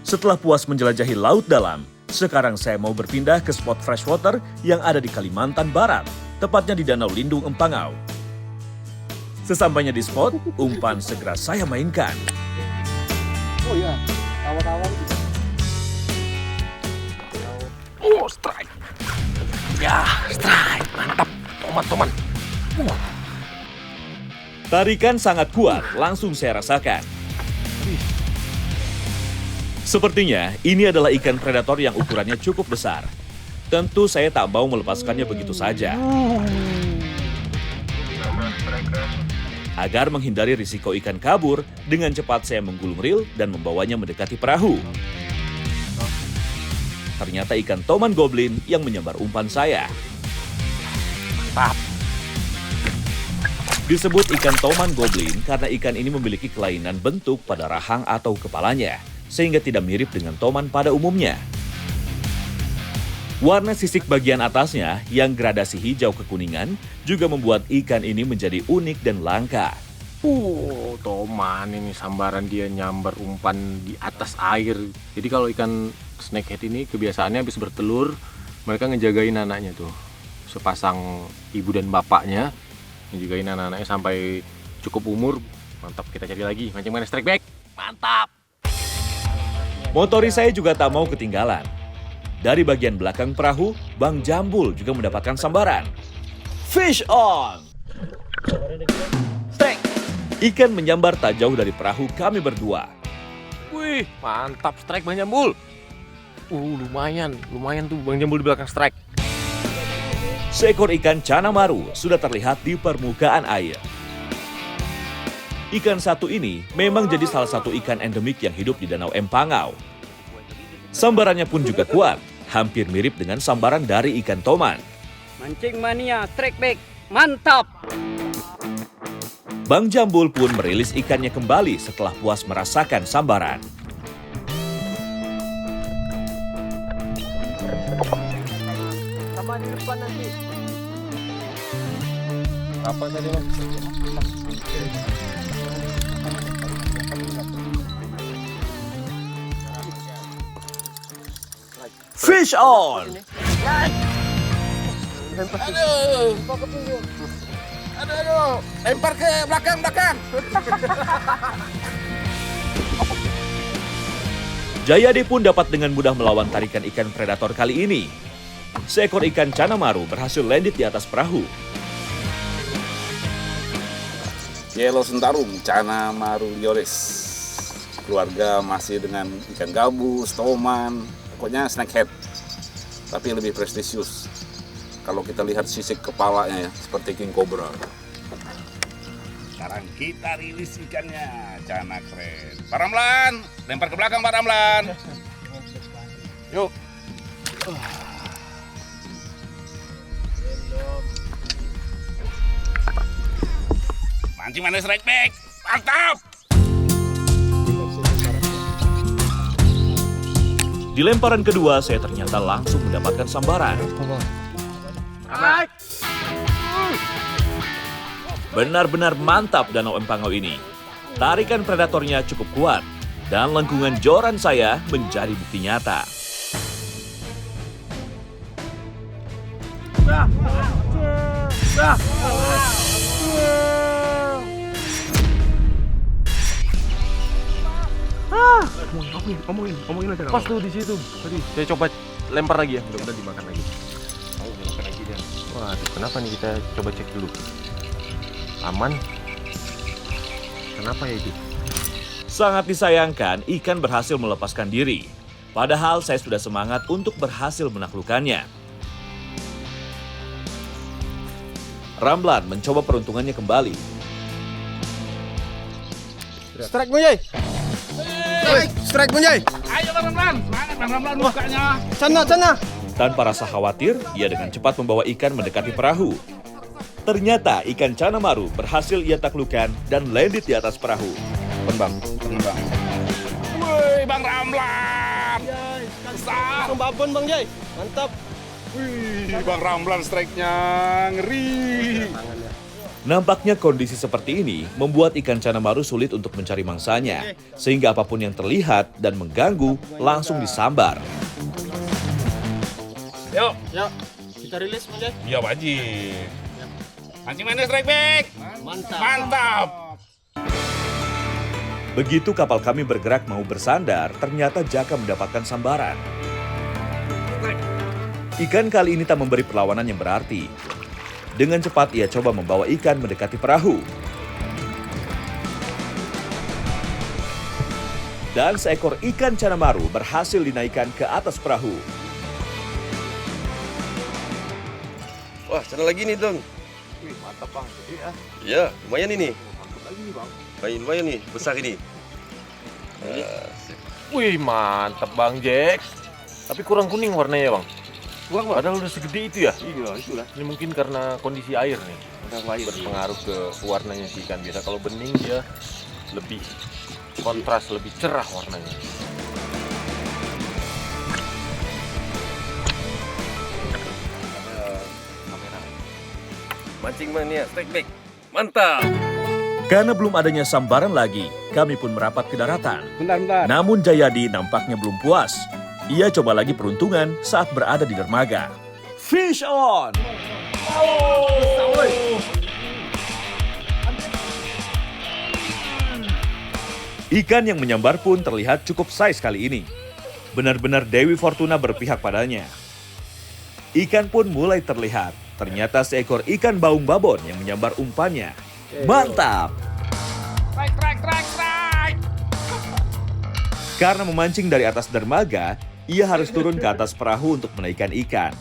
Setelah puas menjelajahi laut dalam, sekarang saya mau berpindah ke spot freshwater yang ada di Kalimantan Barat, tepatnya di Danau Lindung Empangau. Sesampainya di spot, umpan segera saya mainkan. Oh iya, awan-awan. Oh, strike. Ya, strike. Mantap. Toman. Tarikan sangat kuat, langsung saya rasakan. Sepertinya ini adalah ikan predator yang ukurannya cukup besar. Tentu saya tak mau melepaskannya begitu saja. Agar menghindari risiko ikan kabur, dengan cepat saya menggulung reel dan membawanya mendekati perahu. Ternyata ikan toman goblin yang menyambar umpan saya. Mantap. Disebut ikan toman goblin karena ikan ini memiliki kelainan bentuk pada rahang atau kepalanya, sehingga tidak mirip dengan toman pada umumnya. Warna sisik bagian atasnya yang gradasi hijau kekuningan juga membuat ikan ini menjadi unik dan langka. Toman ini sambaran dia nyambar umpan di atas air. Jadi kalau ikan snakehead ini kebiasaannya habis bertelur, mereka ngejagain anaknya tuh. Sepasang ibu dan bapaknya ngejagain anak-anaknya sampai cukup umur. Mantap, kita cari lagi. Mancing mana strike back. Mantap. Motori saya juga tak mau ketinggalan. Dari bagian belakang perahu, Bang Jambul juga mendapatkan sambaran. Fish on! Strike. Ikan menyambar tak jauh dari perahu kami berdua. Wih, mantap strike Bang Jambul. Lumayan tuh Bang Jambul di belakang strike. Seekor ikan cana maru sudah terlihat di permukaan air. Ikan satu ini memang jadi salah satu ikan endemik yang hidup di Danau Empangau. Sambarannya pun juga kuat, hampir mirip dengan sambaran dari ikan toman. Mancing mania, strike back, mantap. Bang Jambul pun merilis ikannya kembali setelah puas merasakan sambaran. Sama di depan nanti. Apa tadi Bang? Fish on! Aduh, lempar ke belakang. Jayadi pun dapat dengan mudah melawan tarikan ikan predator kali ini. Seekor ikan cana maru berhasil landed di atas perahu. Yellow Sentarung, Cana Maru Lioris. Keluarga masih dengan ikan gabus, toman, pokoknya snakehead. Tapi lebih prestisius. Kalau kita lihat sisik kepalanya ya, seperti king cobra. Sekarang kita rilis ikannya, Cana keren. Pak Ramlan, lempar ke belakang Pak Ramlan. Yuk. Mancing mana strike back, mantap! Di lemparan kedua, saya ternyata langsung mendapatkan sambaran. Benar-benar mantap Danau Empangau ini. Tarikan predatornya cukup kuat, dan lengkungan joran saya menjadi bukti nyata. Ngomongin aja. Pas tuh di situ. Tadi saya coba lempar lagi ya, mudah-mudahan dimakan lagi. Dimakan lagi dia. Waduh, kenapa nih kita coba cek dulu. Aman. Kenapa ya itu? Sangat disayangkan ikan berhasil melepaskan diri. Padahal saya sudah semangat untuk berhasil menaklukkannya. Ramlan mencoba peruntungannya kembali. Strike Munjay. Strike Munjay. Ayo Bang Ramlan, semangat Bang Ramlan mukanya. Sana. Tanpa rasa khawatir, ia dengan cepat membawa ikan mendekati perahu. Ternyata ikan cana maru berhasil ia taklukkan dan landed di atas perahu. Bang. Woi Bang Ramlan. Besar. Babon Bang Jay. Mantap. Wih, Bang Ramlan strike-nya ngeri. Nampaknya kondisi seperti ini membuat ikan cana maru sulit untuk mencari mangsanya, sehingga apapun yang terlihat dan mengganggu langsung disambar. Yuk, kita rilis Mas. Iya wajib. Mancing mana strike back? Mantap. Begitu kapal kami bergerak mau bersandar, ternyata Jaka mendapatkan sambaran. Ikan kali ini tak memberi perlawanan yang berarti. Dengan cepat ia coba membawa ikan mendekati perahu. Dan seekor ikan cana maru berhasil dinaikkan ke atas perahu. Wah, sana lagi nih, Dong. Wih, mantap Bang. Iya, lumayan ini. Mantap lagi nih Bang. Lumayan nih, besar ini. Wih, mantap Bang Jack. Tapi kurang kuning warnanya Bang. Padahal udah segede itu ya? Iya, itulah. Ini mungkin karena kondisi air nih. Berpengaruh ke warnanya si ikan. Biasa kalau bening dia lebih kontras, lebih cerah warnanya. Mancing mania, strike back. Mantap. Karena belum adanya sambaran lagi, kami pun merapat ke daratan. Bentar. Namun Jayadi nampaknya belum puas. Ia coba lagi peruntungan saat berada di dermaga. Fish on! Ikan yang menyambar pun terlihat cukup size kali ini. Benar-benar Dewi Fortuna berpihak padanya. Ikan pun mulai terlihat. Ternyata seekor ikan baung babon yang menyambar umpannya. Mantap! Karena memancing dari atas dermaga, ia harus turun ke atas perahu untuk menaikkan ikan.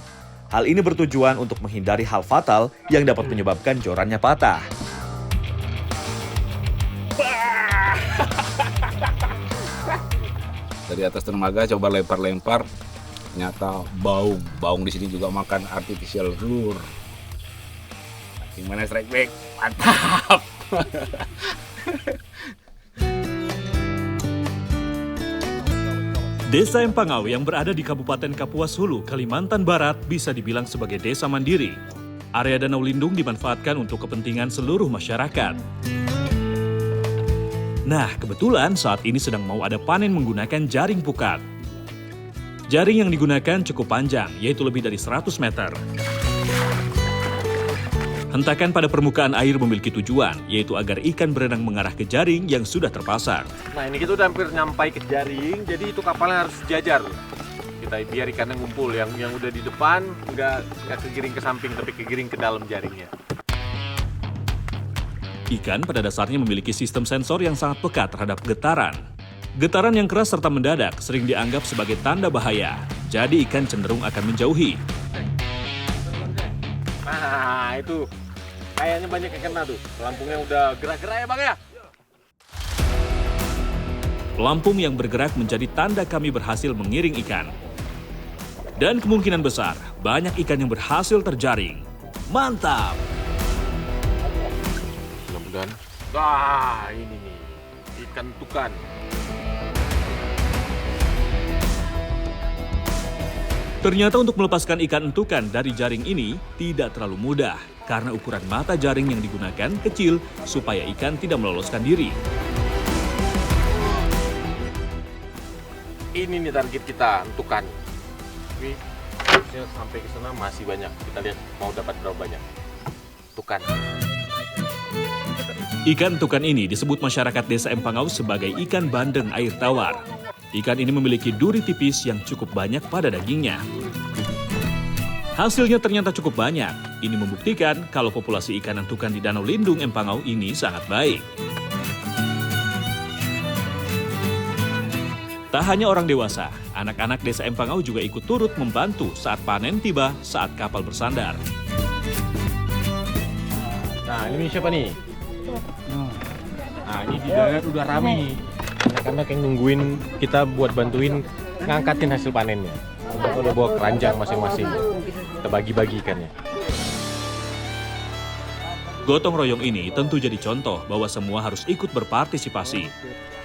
Hal ini bertujuan untuk menghindari hal fatal yang dapat menyebabkan jorannya patah. Dari atas dermaga coba lempar-lempar. Ternyata baung di sini juga makan artificial lure. Mancing mana strike back? Mantap. Desa Empangau yang berada di Kabupaten Kapuas Hulu, Kalimantan Barat bisa dibilang sebagai desa mandiri. Area danau lindung dimanfaatkan untuk kepentingan seluruh masyarakat. Nah, kebetulan saat ini sedang mau ada panen menggunakan jaring pukat. Jaring yang digunakan cukup panjang, yaitu lebih dari 100 meter. Hentakan pada permukaan air memiliki tujuan, yaitu agar ikan berenang mengarah ke jaring yang sudah terpasang. Nah ini kita udah hampir nyampai ke jaring, jadi itu kapalnya harus sejajar. Kita biar ikannya ngumpul, yang udah di depan nggak kegiring ke samping, tapi kegiring ke dalam jaringnya. Ikan pada dasarnya memiliki sistem sensor yang sangat peka terhadap getaran. Getaran yang keras serta mendadak sering dianggap sebagai tanda bahaya, jadi ikan cenderung akan menjauhi. Nah itu, kayaknya banyak yang kena tuh. Pelampungnya udah gerak-gerak ya Bang ya? Pelampung yang bergerak menjadi tanda kami berhasil mengiring ikan. Dan kemungkinan besar, banyak ikan yang berhasil terjaring. Mantap! Mudah-mudahan. Wah, ini nih. Ikan tukan. Ternyata untuk melepaskan ikan entukan dari jaring ini tidak terlalu mudah karena ukuran mata jaring yang digunakan kecil supaya ikan tidak meloloskan diri. Ini nih target kita, entukan. Tapi harusnya sampai ke sana masih banyak. Kita lihat mau dapat berapa banyak. Tukan. Ikan entukan ini disebut masyarakat desa Empangau sebagai ikan bandeng air tawar. Ikan ini memiliki duri tipis yang cukup banyak pada dagingnya. Hasilnya ternyata cukup banyak. Ini membuktikan kalau populasi ikan entukan di Danau Lindung Empangau ini sangat baik. Tak hanya orang dewasa, anak-anak desa Empangau juga ikut turut membantu saat panen tiba saat kapal bersandar. Nah, ini siapa nih? Nah, ini di darat udah rame nih. Anak-anak yang nungguin kita buat bantuin ngangkatin hasil panennya. Udah bawa keranjang masing-masing. Kita bagi-bagi ikannya. Gotong royong ini tentu jadi contoh bahwa semua harus ikut berpartisipasi.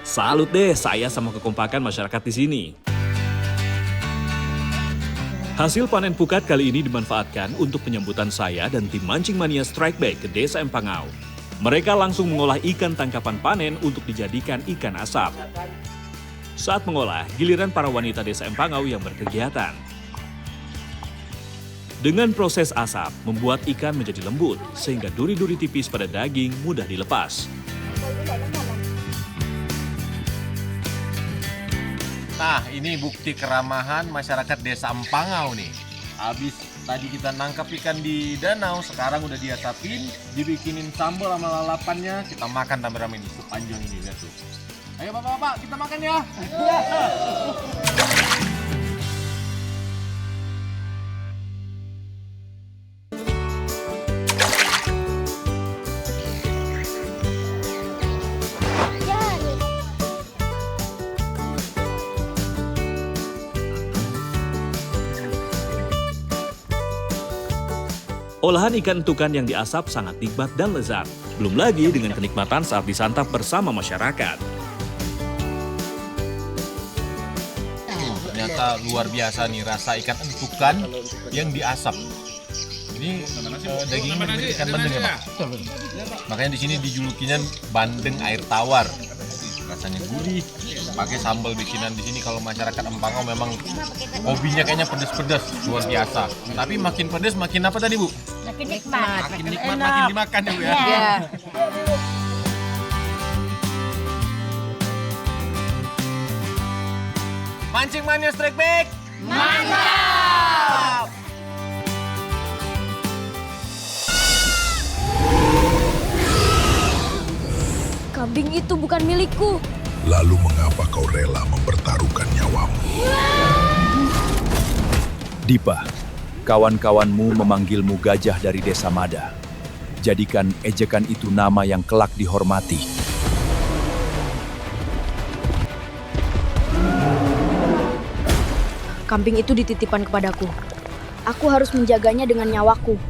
Salut deh saya sama kekompakan masyarakat di sini. Hasil panen pukat kali ini dimanfaatkan untuk penyambutan saya dan tim Mancing Mania Strike Back ke Desa Empangau. Mereka langsung mengolah ikan tangkapan panen untuk dijadikan ikan asap. Saat mengolah, giliran para wanita Desa Empangau yang berkegiatan. Dengan proses asap, membuat ikan menjadi lembut, sehingga duri-duri tipis pada daging mudah dilepas. Nah, ini bukti keramahan masyarakat Desa Empangau nih. Habis tadi kita nangkap ikan di danau, sekarang udah diasapin, dibikinin sambal sama lalapannya, kita makan rame-rame ini sepanjang ini, lihat tuh. Ayo bapak-bapak, kita makan ya. Olahan ikan entukan yang diasap sangat nikmat dan lezat. Belum lagi dengan kenikmatan saat disantap bersama masyarakat. Ternyata luar biasa nih rasa ikan entukan yang diasap. Ini dagingnya mirip ikan bandeng ya Pak? Makanya di sini dijulukinya bandeng air tawar. Rasanya gurih, pakai sambal bikinan di sini. Kalau masyarakat Empangau memang hobinya kayaknya pedes-pedes, luar biasa. Tapi makin pedes makin apa tadi Bu? Makin nikmat, Makin nikmat, makin dimakan ya Bu ya? Iya. Mancing Mania Strike Back! Mantap! Kambing itu bukan milikku. Lalu mengapa kau rela mempertaruhkan nyawamu? Dipa, kawan-kawanmu memanggilmu gajah dari Desa Mada. Jadikan ejekan itu nama yang kelak dihormati. Kambing itu dititipkan kepadaku. Aku harus menjaganya dengan nyawaku.